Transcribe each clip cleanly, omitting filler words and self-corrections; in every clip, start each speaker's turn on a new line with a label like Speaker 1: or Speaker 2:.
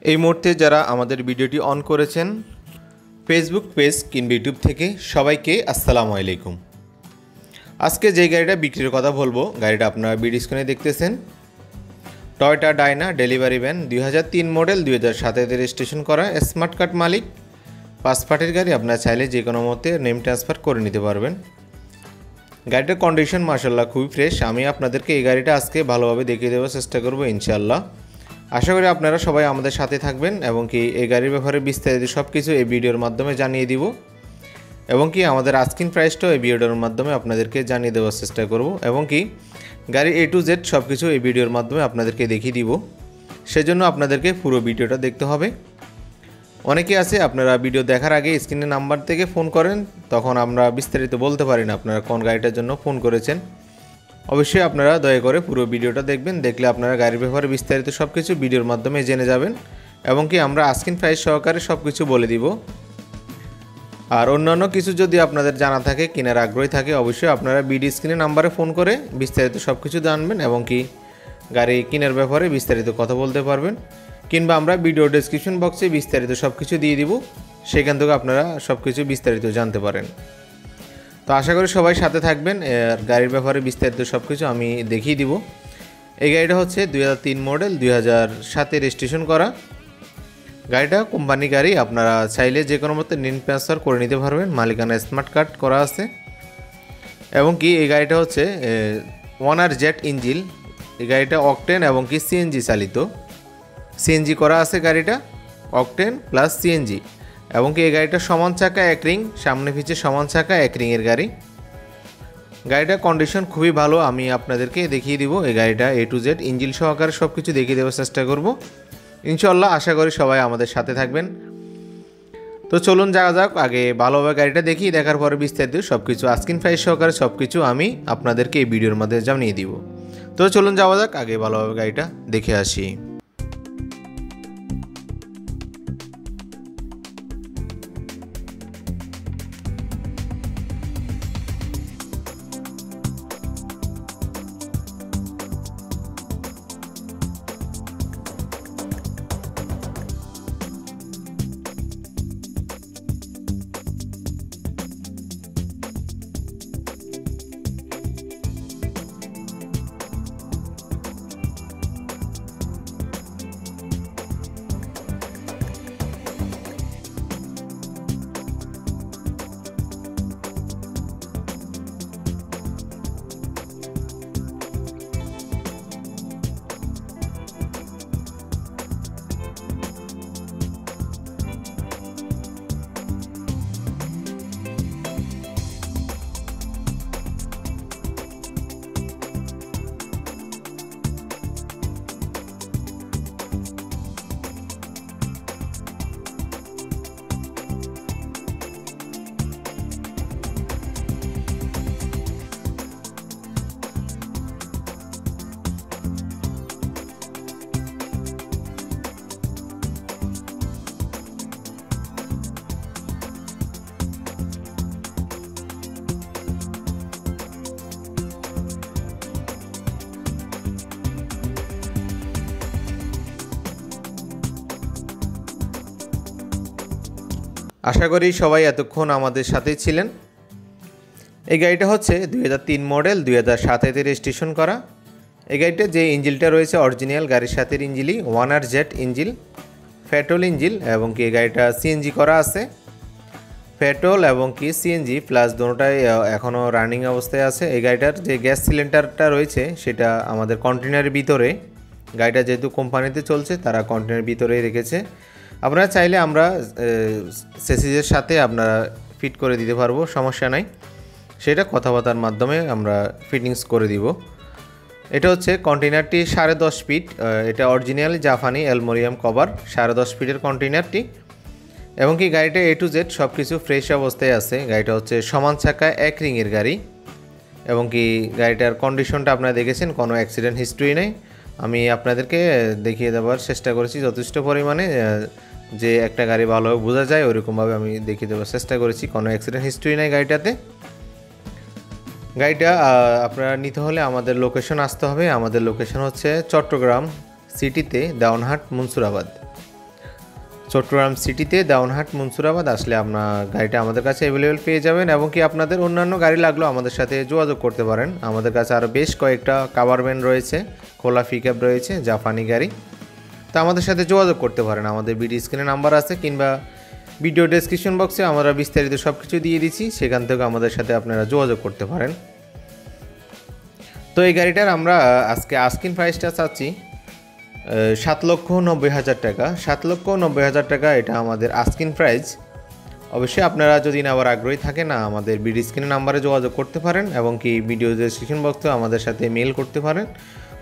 Speaker 1: এই মুহূর্তে যারা আমাদের ভিডিওটি অন করেছেন ফেসবুক পেজ কিংবা ইউটিউব থেকে সবাইকে আসসালামু আলাইকুম। আজকে যে গাড়িটা বিক্রির কথা বলবো, গাড়িটা আপনারা ভিডিও স্ক্রিনে দেখতেছেন Toyota Dyna delivery van 2003 model 2007 registration করা স্মার্ট কার্ড মালিক 5 পার্টের গাড়ি। আপনারা চাইলে যে কোনো মতে নেম ট্রান্সফার করে নিতে পারবেন। গাড়িটার কন্ডিশন মাশাআল্লাহ খুবই ফ্রেশ। আমি আপনাদেরকে এই গাড়িটা আজকে ভালোভাবে দেখিয়ে দেওয়ার চেষ্টা করব ইনশাআল্লাহ। আশা করি আপনারা সবাই আমাদের সাথে থাকবেন এবং কি এই গাড়ির ব্যাপারে বিস্তারিত সব কিছু এই ভিডিওর মাধ্যমে জানিয়ে দিব এবং কি আমাদের আস্কিং প্রাইসটাও এই ভিডিওর মাধ্যমে আপনাদেরকে জানিয়ে দেওয়ার চেষ্টা করব এবং কি গাড়ি A to Z সব কিছু এই ভিডিওর মাধ্যমে আপনাদেরকে দেখিয়ে দিব। সেজন্য আপনাদেরকে পুরো ভিডিওটা দেখতে হবে। অনেকে আছে আপনারা ভিডিও দেখার আগে স্ক্রিনে নাম্বার থেকে ফোন করেন, তখন আমরা বিস্তারিত বলতে পারি না আপনারা কোন গাড়িটার জন্য ফোন করেছেন। অবশ্যই আপনারা দয়া করে পুরো ভিডিওটা দেখবেন, দেখলে আপনারা গাড়ির ব্যাপারে বিস্তারিত সব কিছু ভিডিওর মাধ্যমে জেনে যাবেন এবং কি আমরা আস্কিং প্রাইস সহকারে সব কিছু বলে দিব। আর অন্যান্য কিছু যদি আপনাদের জানা থাকে, কেনার আগ্রহী থাকে, অবশ্যই আপনারা ভিডিও স্ক্রিনে নাম্বারে ফোন করে বিস্তারিত সব কিছু জানবেন এবং কি গাড়ি কেনার ব্যাপারে বিস্তারিত কথা বলতে পারবেন, কিংবা আমরা ভিডিও ডেসক্রিপশন বক্সে বিস্তারিত সব কিছু দিয়ে দিব, সেখান থেকে আপনারা সব কিছু বিস্তারিত জানতে পারেন। তো আশা করি সবাই সাথে থাকবেন। গাড়ির ব্যাপারে বিস্তারিত সব কিছু আমি দেখিয়ে দিব। এই গাড়িটা হচ্ছে 2003 মডেল 2007 রেজিস্ট্রেশন করা। গাড়িটা কোম্পানি গাড়ি, আপনারা চাইলে যে কোনো মতে নেম ট্রান্সফার করে নিতে পারবেন। মালিকানা স্মার্ট কার্ড করা আছে এবং কি এই গাড়িটা হচ্ছে 1R জেট ইঞ্জিন। এই গাড়িটা অকটেন এবং কি সিএনজি চালিত, সিএনজি করা আছে গাড়িটা, অকটেন প্লাস সিএনজি এবং কি এই গাড়িটা সমান চাকা এক রিং, সামনে পিছে সমান চাকা এক রিংয়ের গাড়ি। গাড়িটার কন্ডিশন খুবই ভালো, আমি আপনাদেরকে দেখিয়ে দিব। এই গাড়িটা A to Z ইঞ্জিন সহকারে সব কিছু দেখিয়ে দেওয়ার চেষ্টা করব ইনশাআল্লাহ। আশা করি সবাই আমাদের সাথে থাকবেন। তো চলুন যাওয়া যাক, আগে ভালোভাবে গাড়িটা দেখি, দেখার পরে বিস্তারিত সব কিছু আস্কিং প্রাইস সহকারে সব কিছু আমি আপনাদেরকে এই ভিডিওর মধ্যে জানিয়ে দিব। তো চলুন যাওয়া যাক, আগে ভালোভাবে গাড়িটা দেখে আসি। আশা করি সবাই এতক্ষণ আমাদের সাথেই ছিলেন। এই গাড়িটা হচ্ছে 2003 মডেল 2007 রেজিস্ট্রেশন করা। এই গাড়িটা যে ইঞ্জিনটা রয়েছে অরিজিনাল গাড়ির সাথে ইঞ্জিনই 1R jet engine, petrol engine এবং কি এই গাড়িটা সিএনজি করা আছে। পেট্রোল এবং কি সিএনজি প্লাস দুটোটাই এখনও রানিং অবস্থায় আছে। এই গাড়িটার যে গ্যাস সিলিন্ডারটা রয়েছে সেটা আমাদের কন্টেনারের ভিতরে, গাড়িটা যেহেতু কোম্পানিতে চলছে তারা কন্টেনারের ভিতরেই রেখেছে। আপনারা চাইলে আমরা সেসিজের সাথে আপনারা ফিট করে দিতে পারবো, সমস্যা নাই, সেটা কথাবার্তার মাধ্যমে আমরা ফিটিংস করে দিব। এটা হচ্ছে কন্টেনারটি 10.5 ফিট, এটা অরিজিনাল জাপানি অ্যালুমিনিয়াম কভার 10.5 ফিটের কন্টেনারটি এবং কি গাড়িটা A to Z সব কিছু ফ্রেশ অবস্থায় আছে। গাড়িটা হচ্ছে সমান চাকা এক রিংয়ের গাড়ি এবং কি গাড়িটার কন্ডিশনটা আপনারা দেখেছেন, কোনো অ্যাক্সিডেন্ট হিস্ট্রি নেই। আমি আপনাদেরকে দেখিয়ে দেওয়ার চেষ্টা করেছি যথেষ্ট পরিমাণে, যে একটা গাড়ি ভালোভাবে বোঝা যায় ওইরকমভাবে আমি দেখিয়ে দেওয়ার চেষ্টা করেছি। কোনো অ্যাক্সিডেন্ট হিস্ট্রি নাই গাড়িটাতে। গাড়িটা আপনারা নিতে হলে আমাদের লোকেশন আসতে হবে। আমাদের লোকেশন হচ্ছে চট্টগ্রাম সিটিতে দেওয়ানহাট মুন্সুরাবাদ। চট্টগ্রাম সিটিতে দাউনহাট মুন্সুরাবাদ আসলে আপনার গাড়িটা আমাদের কাছে অ্যাভেলেবেল পেয়ে যাবেন এবং কি আপনাদের অন্যান্য গাড়ি লাগলেও আমাদের সাথে যোগাযোগ করতে পারেন। আমাদের কাছে আরও বেশ কয়েকটা কাভার ভ্যান রয়েছে, খোলা পিকআপ রয়েছে, জাপানি গাড়ি। তো আমাদের সাথে যোগাযোগ করতে পারেন। আমাদের ভিডিও স্ক্রিনে নাম্বার আছে কিংবা ভিডিও ডেসক্রিপশন বক্সে আমরা বিস্তারিত সব কিছু দিয়ে দিচ্ছি, সেখান থেকে আমাদের সাথে আপনারা যোগাযোগ করতে পারেন। তো এই গাড়িটার আমরা আজকে আস্কিং প্রাইসটা চাচ্ছি 7,90,000 টাকা। 7,90,000 টাকা এটা আমাদের আস্কিং প্রাইস। অবশ্যই আপনারা যদি নেওয়ার আগ্রহী থাকেন আমাদের ভিডিও স্ক্রিনে নাম্বারে যোগাযোগ করতে পারেন এবং কি ভিডিও ডেসক্রিপশন বক্সে আমাদের সাথে মেল করতে পারেন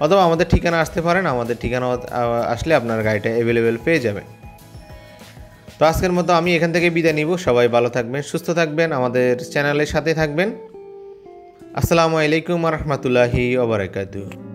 Speaker 1: অথবা আমাদের ঠিকানা আসতে পারেন। আমাদের ঠিকানা আসলে আপনার গাড়িটা অ্যাভেলেবেল পেয়ে যাবেন। তো আজকের মতো আমি এখান থেকে বিদায় নিব। সবাই ভালো থাকবেন, সুস্থ থাকবেন, আমাদের চ্যানেলের সাথে থাকবেন। আসসালামু আলাইকুম ওয়া রাহমাতুল্লাহি ওয়া বারাকাতুহু।